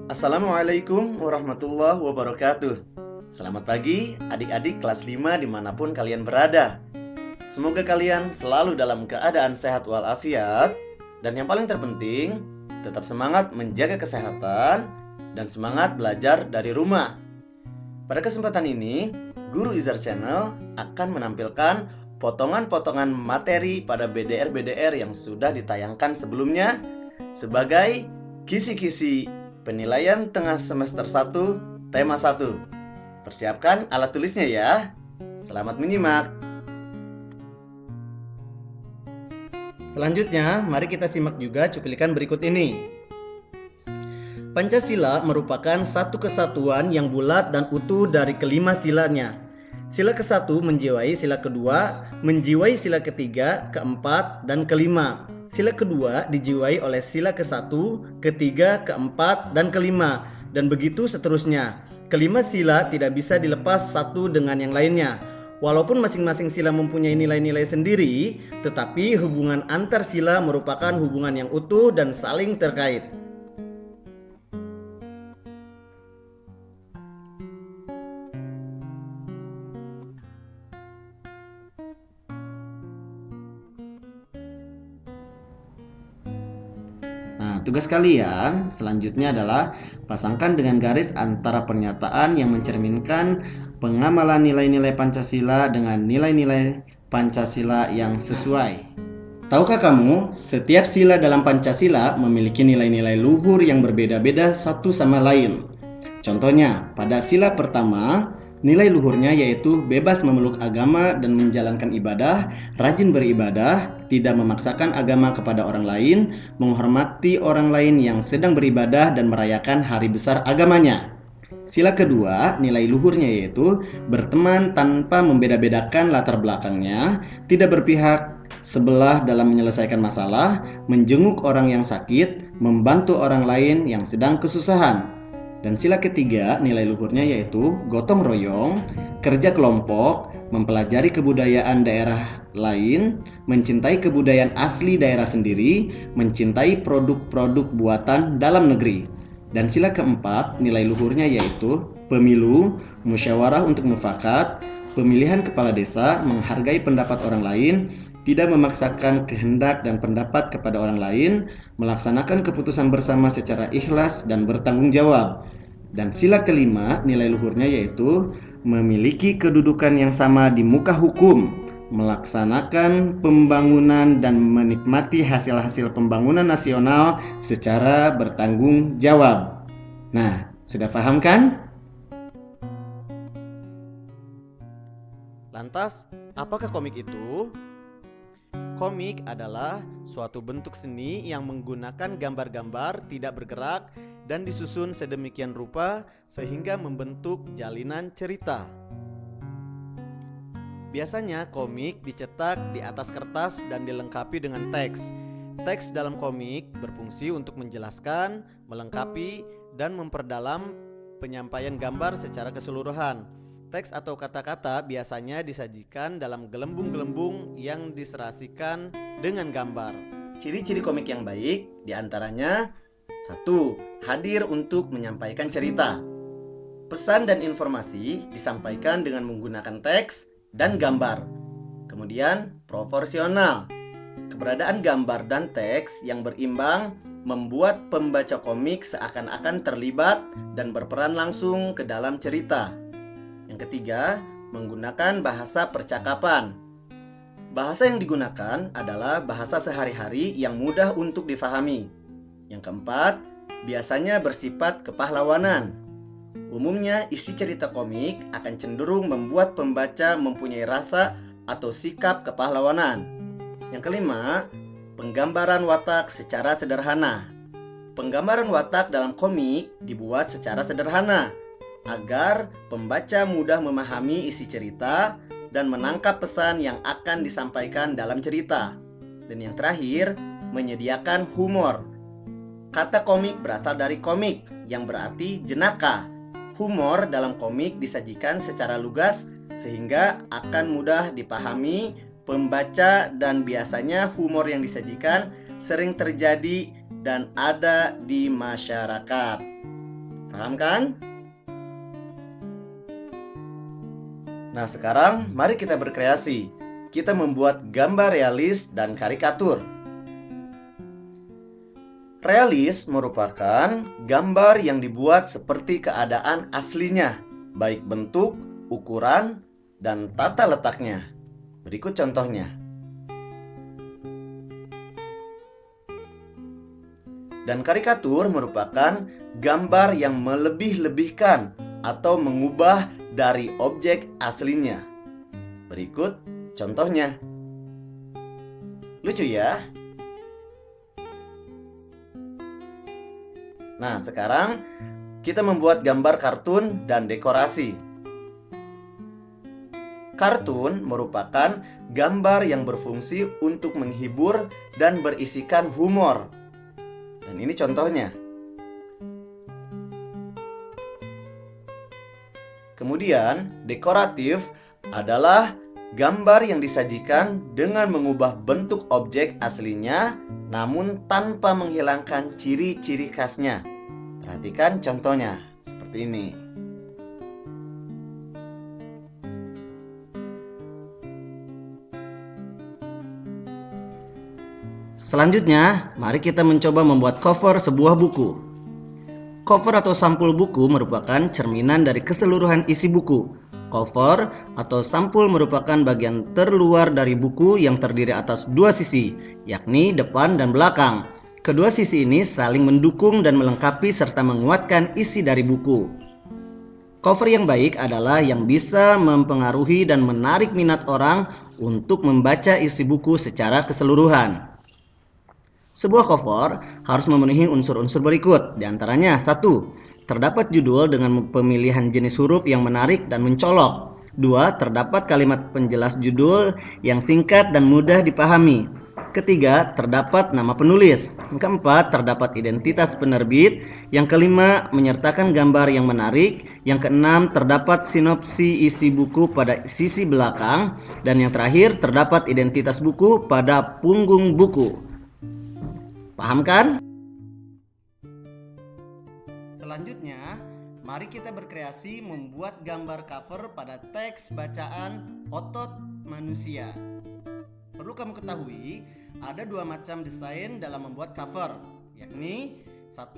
Assalamualaikum warahmatullahi wabarakatuh. Selamat pagi adik-adik kelas 5 dimanapun kalian berada. Semoga kalian selalu dalam keadaan sehat walafiat. Dan yang paling terpenting, tetap semangat menjaga kesehatan dan semangat belajar dari rumah. Pada kesempatan ini, Guru Izar Channel akan menampilkan potongan-potongan materi pada BDR-BDR yang sudah ditayangkan sebelumnya sebagai kisi-kisi penilaian tengah semester 1, tema 1. Persiapkan alat tulisnya ya. Selamat menyimak. Selanjutnya, mari kita simak juga cuplikan berikut ini. Pancasila merupakan satu kesatuan yang bulat dan utuh dari kelima silanya. Sila ke-1 menjiwai sila kedua, menjiwai sila ketiga, keempat, dan kelima. Sila kedua dijiwai oleh sila ke-1, ketiga, keempat, dan kelima, dan begitu seterusnya. Kelima sila tidak bisa dilepas satu dengan yang lainnya. Walaupun masing-masing sila mempunyai nilai-nilai sendiri, tetapi hubungan antar sila merupakan hubungan yang utuh dan saling terkait. Nah, tugas kalian selanjutnya adalah pasangkan dengan garis antara pernyataan yang mencerminkan pengamalan nilai-nilai Pancasila dengan nilai-nilai Pancasila yang sesuai. Tahukah kamu, setiap sila dalam Pancasila memiliki nilai-nilai luhur yang berbeda-beda satu sama lain. Contohnya, pada sila pertama, nilai luhurnya yaitu bebas memeluk agama dan menjalankan ibadah, rajin beribadah, tidak memaksakan agama kepada orang lain, menghormati orang lain yang sedang beribadah dan merayakan hari besar agamanya. Sila kedua, nilai luhurnya yaitu berteman tanpa membeda-bedakan latar belakangnya, tidak berpihak sebelah dalam menyelesaikan masalah, menjenguk orang yang sakit, membantu orang lain yang sedang kesusahan. Dan sila ketiga, nilai luhurnya yaitu gotong royong, kerja kelompok, mempelajari kebudayaan daerah lain, mencintai kebudayaan asli daerah sendiri, mencintai produk-produk buatan dalam negeri. Dan sila keempat, nilai luhurnya yaitu pemilu, musyawarah untuk mufakat, pemilihan kepala desa, menghargai pendapat orang lain, tidak memaksakan kehendak dan pendapat kepada orang lain, melaksanakan keputusan bersama secara ikhlas dan bertanggung jawab. Dan sila kelima, nilai luhurnya yaitu memiliki kedudukan yang sama di muka hukum, melaksanakan pembangunan dan menikmati hasil-hasil pembangunan nasional secara bertanggung jawab. Nah, sudah paham kan? Lantas, apakah komik itu? Komik adalah suatu bentuk seni yang menggunakan gambar-gambar tidak bergerak dan disusun sedemikian rupa sehingga membentuk jalinan cerita. Biasanya komik dicetak di atas kertas dan dilengkapi dengan teks. Teks dalam komik berfungsi untuk menjelaskan, melengkapi, dan memperdalam penyampaian gambar secara keseluruhan. Teks atau kata-kata biasanya disajikan dalam gelembung-gelembung yang diserasikan dengan gambar. Ciri-ciri komik yang baik diantaranya 1. Hadir untuk menyampaikan cerita. Pesan dan informasi disampaikan dengan menggunakan teks dan gambar. Kemudian proporsional. Keberadaan gambar dan teks yang berimbang membuat pembaca komik seakan-akan terlibat dan berperan langsung ke dalam cerita. Yang ketiga, menggunakan bahasa percakapan. Bahasa yang digunakan adalah bahasa sehari-hari yang mudah untuk difahami. Yang keempat, biasanya bersifat kepahlawanan. Umumnya, isi cerita komik akan cenderung membuat pembaca mempunyai rasa atau sikap kepahlawanan. Yang kelima, penggambaran watak secara sederhana. Penggambaran watak dalam komik dibuat secara sederhana agar pembaca mudah memahami isi cerita dan menangkap pesan yang akan disampaikan dalam cerita. Dan yang terakhir, menyediakan humor. Kata komik berasal dari komik yang berarti jenaka. Humor dalam komik disajikan secara lugas sehingga akan mudah dipahami pembaca dan biasanya humor yang disajikan sering terjadi dan ada di masyarakat. Paham kan? Nah, sekarang mari kita berkreasi. Kita membuat gambar realis dan karikatur. Realis merupakan gambar yang dibuat seperti keadaan aslinya, baik bentuk, ukuran, dan tata letaknya. Berikut contohnya. Dan karikatur merupakan gambar yang melebih-lebihkan atau mengubah dari objek aslinya. Berikut contohnya. Lucu ya? Nah, sekarang kita membuat gambar kartun dan dekorasi. Kartun merupakan gambar yang berfungsi untuk menghibur dan berisikan humor. Dan ini contohnya. Kemudian, dekoratif adalah gambar yang disajikan dengan mengubah bentuk objek aslinya namun tanpa menghilangkan ciri-ciri khasnya. Perhatikan contohnya, seperti ini. Selanjutnya, mari kita mencoba membuat cover sebuah buku. Cover atau sampul buku merupakan cerminan dari keseluruhan isi buku. Cover atau sampul merupakan bagian terluar dari buku yang terdiri atas dua sisi, yakni depan dan belakang. Kedua sisi ini saling mendukung dan melengkapi serta menguatkan isi dari buku. Cover yang baik adalah yang bisa mempengaruhi dan menarik minat orang untuk membaca isi buku secara keseluruhan. Sebuah cover harus memenuhi unsur-unsur berikut, diantaranya 1. Terdapat judul dengan pemilihan jenis huruf yang menarik dan mencolok. 2. Terdapat kalimat penjelas judul yang singkat dan mudah dipahami. Ketiga, terdapat nama penulis. Keempat, terdapat identitas penerbit. Yang kelima, menyertakan gambar yang menarik. Yang keenam, terdapat sinopsi isi buku pada sisi belakang. Dan yang terakhir, terdapat identitas buku pada punggung buku. Paham kan? Selanjutnya, mari kita berkreasi membuat gambar cover pada teks bacaan Otot Manusia. Perlu kamu ketahui, ada dua macam desain dalam membuat cover, yakni 1.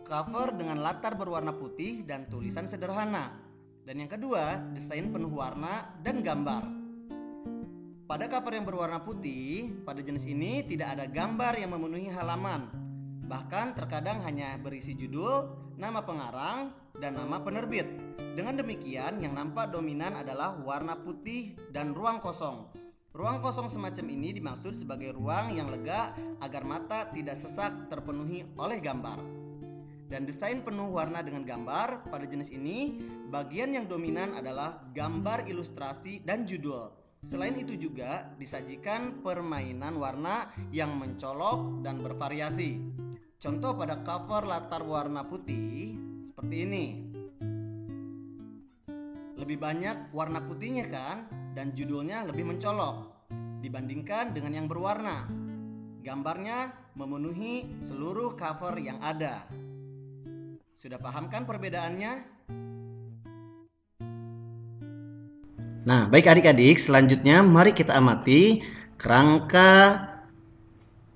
Cover dengan latar berwarna putih dan tulisan sederhana. Dan yang kedua, desain penuh warna dan gambar. Pada cover yang berwarna putih, pada jenis ini tidak ada gambar yang memenuhi halaman. Bahkan terkadang hanya berisi judul, nama pengarang, dan nama penerbit. Dengan demikian, yang nampak dominan adalah warna putih dan ruang kosong. Ruang kosong semacam ini dimaksud sebagai ruang yang lega agar mata tidak sesak terpenuhi oleh gambar. Dan desain penuh warna dengan gambar, pada jenis ini, bagian yang dominan adalah gambar ilustrasi dan judul. Selain itu juga disajikan permainan warna yang mencolok dan bervariasi. Contoh pada cover latar warna putih seperti ini. Lebih banyak warna putihnya kan, dan judulnya lebih mencolok dibandingkan dengan yang berwarna. Gambarnya memenuhi seluruh cover yang ada. Sudah paham kan perbedaannya? Nah, baik adik-adik, selanjutnya mari kita amati kerangka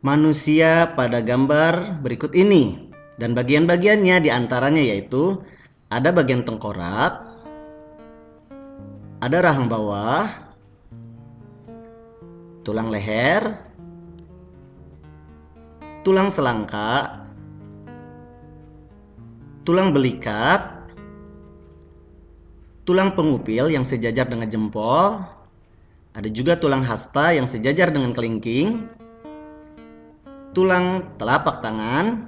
manusia pada gambar berikut ini. Dan bagian-bagiannya diantaranya yaitu ada bagian tengkorak, ada rahang bawah, tulang leher, tulang selangka, tulang belikat, tulang pengupil yang sejajar dengan jempol, ada juga tulang hasta yang sejajar dengan kelingking, tulang telapak tangan,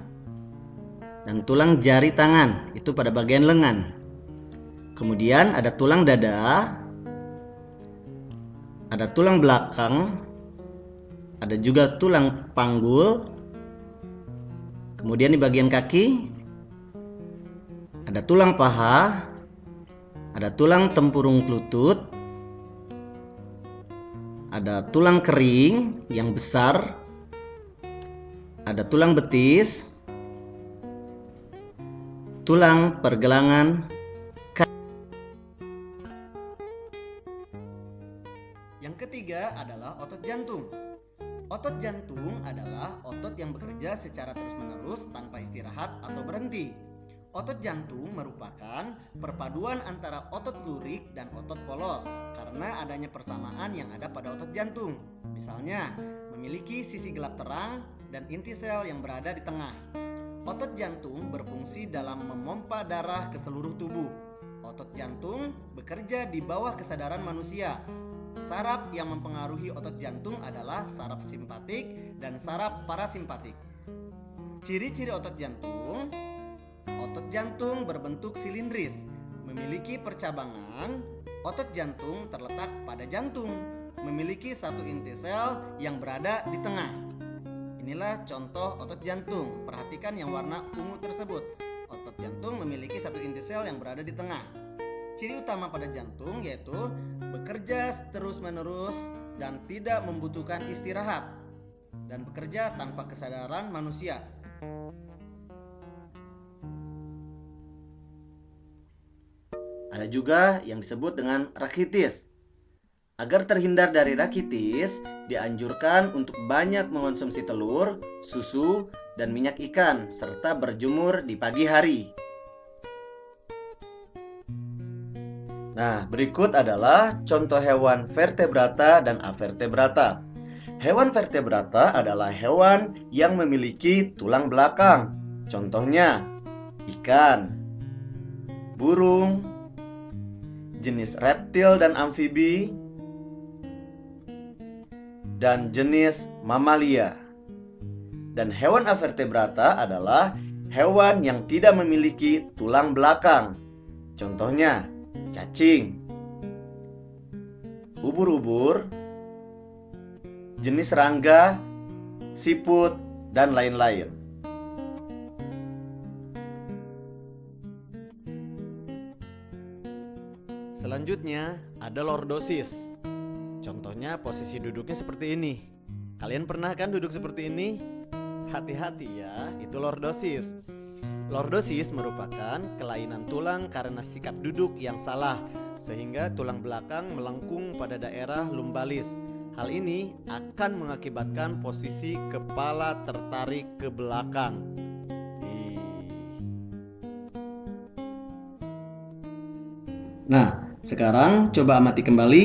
dan tulang jari tangan, itu pada bagian lengan. Kemudian ada tulang dada, ada tulang belakang, ada juga tulang panggul. Kemudian di bagian kaki ada tulang paha, ada tulang tempurung lutut, ada tulang kering yang besar, ada tulang betis, tulang pergelangan. Yang ketiga adalah otot jantung. Otot jantung adalah otot yang bekerja secara terus-menerus tanpa istirahat atau berhenti. Otot jantung merupakan perpaduan antara otot lurik dan otot polos karena adanya persamaan yang ada pada otot jantung. Misalnya, memiliki sisi gelap terang dan inti sel yang berada di tengah. Otot jantung berfungsi dalam memompa darah ke seluruh tubuh. Otot jantung bekerja di bawah kesadaran manusia. Saraf yang mempengaruhi otot jantung adalah saraf simpatik dan saraf parasimpatik. Ciri-ciri otot jantung berbentuk silindris, memiliki percabangan. Otot jantung terletak pada jantung, memiliki satu inti sel yang berada di tengah. Inilah contoh otot jantung. Perhatikan yang warna ungu tersebut. Otot jantung memiliki satu inti sel yang berada di tengah. Ciri utama pada jantung yaitu bekerja terus-menerus dan tidak membutuhkan istirahat, dan bekerja tanpa kesadaran manusia. Ada juga yang disebut dengan rakitis. Agar terhindar dari rakitis, dianjurkan untuk banyak mengonsumsi telur, susu, dan minyak ikan, serta berjemur di pagi hari. Nah, berikut adalah contoh hewan vertebrata dan avertebrata. Hewan vertebrata adalah hewan yang memiliki tulang belakang. Contohnya, ikan, burung, jenis reptil dan amfibi, dan jenis mamalia. Dan hewan avertebrata adalah hewan yang tidak memiliki tulang belakang. Contohnya, cacing, ubur-ubur, jenis serangga, siput, dan lain-lain. Selanjutnya ada lordosis. Contohnya posisi duduknya seperti ini. Kalian pernah kan duduk seperti ini? Hati-hati ya, itu lordosis. Lordosis merupakan kelainan tulang karena sikap duduk yang salah, sehingga tulang belakang melengkung pada daerah lumbalis. Hal ini akan mengakibatkan posisi kepala tertarik ke belakang. Nah, sekarang coba amati kembali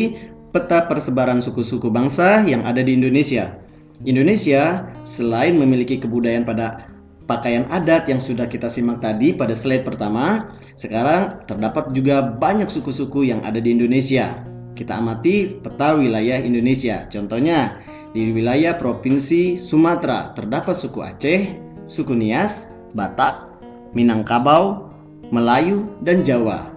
peta persebaran suku-suku bangsa yang ada di Indonesia. Indonesia selain memiliki kebudayaan pada pakaian adat yang sudah kita simak tadi pada slide pertama, sekarang terdapat juga banyak suku-suku yang ada di Indonesia. Kita amati peta wilayah Indonesia. Contohnya, di wilayah Provinsi Sumatera terdapat suku Aceh, suku Nias, Batak, Minangkabau, Melayu, dan Jawa.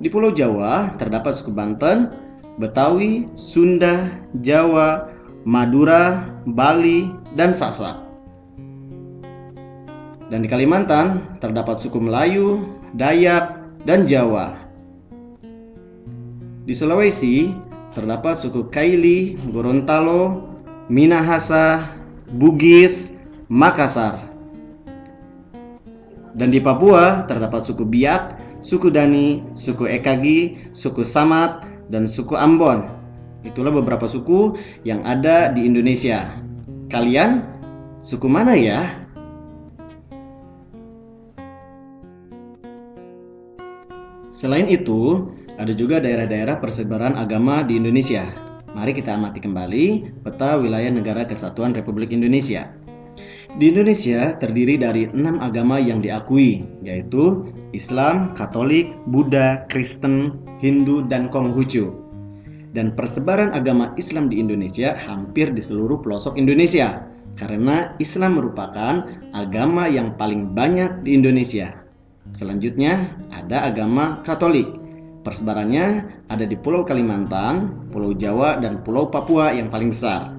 Di Pulau Jawa terdapat suku Banten, Betawi, Sunda, Jawa, Madura, Bali, dan Sasak. Dan di Kalimantan terdapat suku Melayu, Dayak, dan Jawa. Di Sulawesi terdapat suku Kaili, Gorontalo, Minahasa, Bugis, Makassar. Dan di Papua terdapat suku Biak, suku Dani, suku Ekagi, suku Samat, dan suku Ambon. Itulah beberapa suku yang ada di Indonesia. Kalian suku mana ya? Selain itu, ada juga daerah-daerah persebaran agama di Indonesia. Mari kita amati kembali peta wilayah Negara Kesatuan Republik Indonesia. Di Indonesia terdiri dari 6 agama yang diakui, yaitu Islam, Katolik, Buddha, Kristen, Hindu, dan Konghucu. Dan persebaran agama Islam di Indonesia hampir di seluruh pelosok Indonesia, karena Islam merupakan agama yang paling banyak di Indonesia. Selanjutnya ada agama Katolik. Persebarannya ada di Pulau Kalimantan, Pulau Jawa, dan Pulau Papua yang paling besar.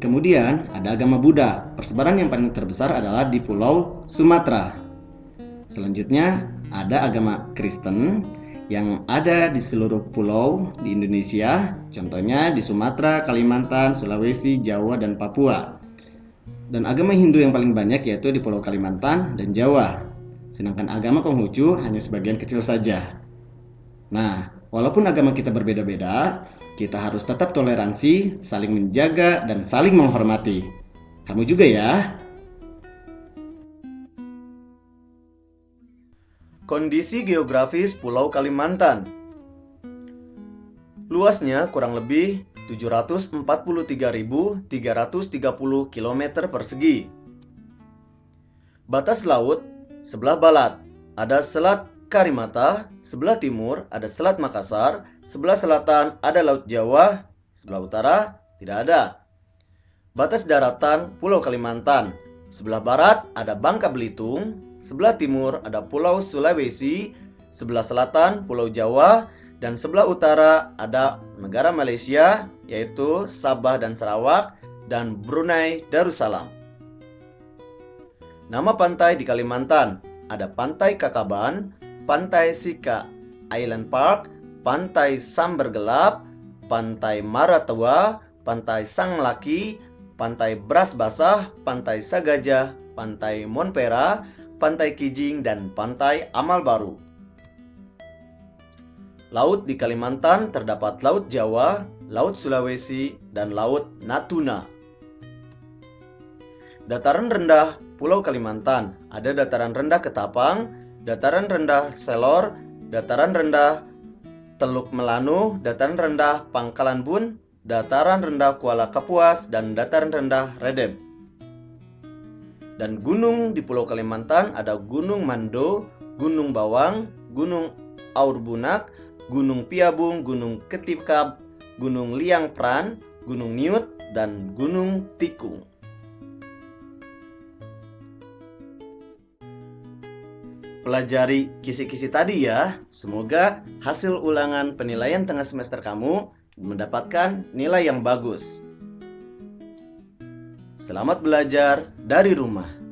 Kemudian ada agama Buddha. Persebaran yang paling terbesar adalah di Pulau Sumatera. Selanjutnya ada agama Kristen yang ada di seluruh pulau di Indonesia. Contohnya di Sumatera, Kalimantan, Sulawesi, Jawa, dan Papua. Dan agama Hindu yang paling banyak yaitu di Pulau Kalimantan dan Jawa. Sedangkan agama Konghucu hanya sebagian kecil saja. Nah, walaupun agama kita berbeda-beda, kita harus tetap toleransi, saling menjaga, dan saling menghormati. Kamu juga ya. Kondisi geografis Pulau Kalimantan. Luasnya kurang lebih 743.330 km persegi. Batas laut sebelah barat ada Selat Karimata, sebelah timur ada Selat Makassar, sebelah selatan ada Laut Jawa, sebelah utara tidak ada. Batas daratan Pulau Kalimantan, sebelah barat ada Bangka Belitung, sebelah timur ada Pulau Sulawesi, sebelah selatan Pulau Jawa, dan sebelah utara ada negara Malaysia, yaitu Sabah dan Sarawak, dan Brunei Darussalam. Nama pantai di Kalimantan ada Pantai Kakaban, Pantai Sika Island Park, Pantai Samber Gelap, Pantai Maratua, Pantai Sanglaki, Pantai Bras Basah, Pantai Sagajah, Pantai Monpera, Pantai Kijing, dan Pantai Amal Baru. Laut di Kalimantan terdapat Laut Jawa, Laut Sulawesi, dan Laut Natuna. Dataran rendah Pulau Kalimantan ada dataran rendah Ketapang, dataran rendah Selor, dataran rendah Teluk Melanu, dataran rendah Pangkalan Bun, dataran rendah Kuala Kapuas, dan dataran rendah Redep. Dan gunung di Pulau Kalimantan ada Gunung Mando, Gunung Bawang, Gunung Aurbunak, Gunung Piabung, Gunung Ketipkap, Gunung Liang Pran, Gunung Niut, dan Gunung Tikung. Pelajari kisi-kisi tadi ya. Semoga hasil ulangan penilaian tengah semester kamu mendapatkan nilai yang bagus. Selamat belajar dari rumah.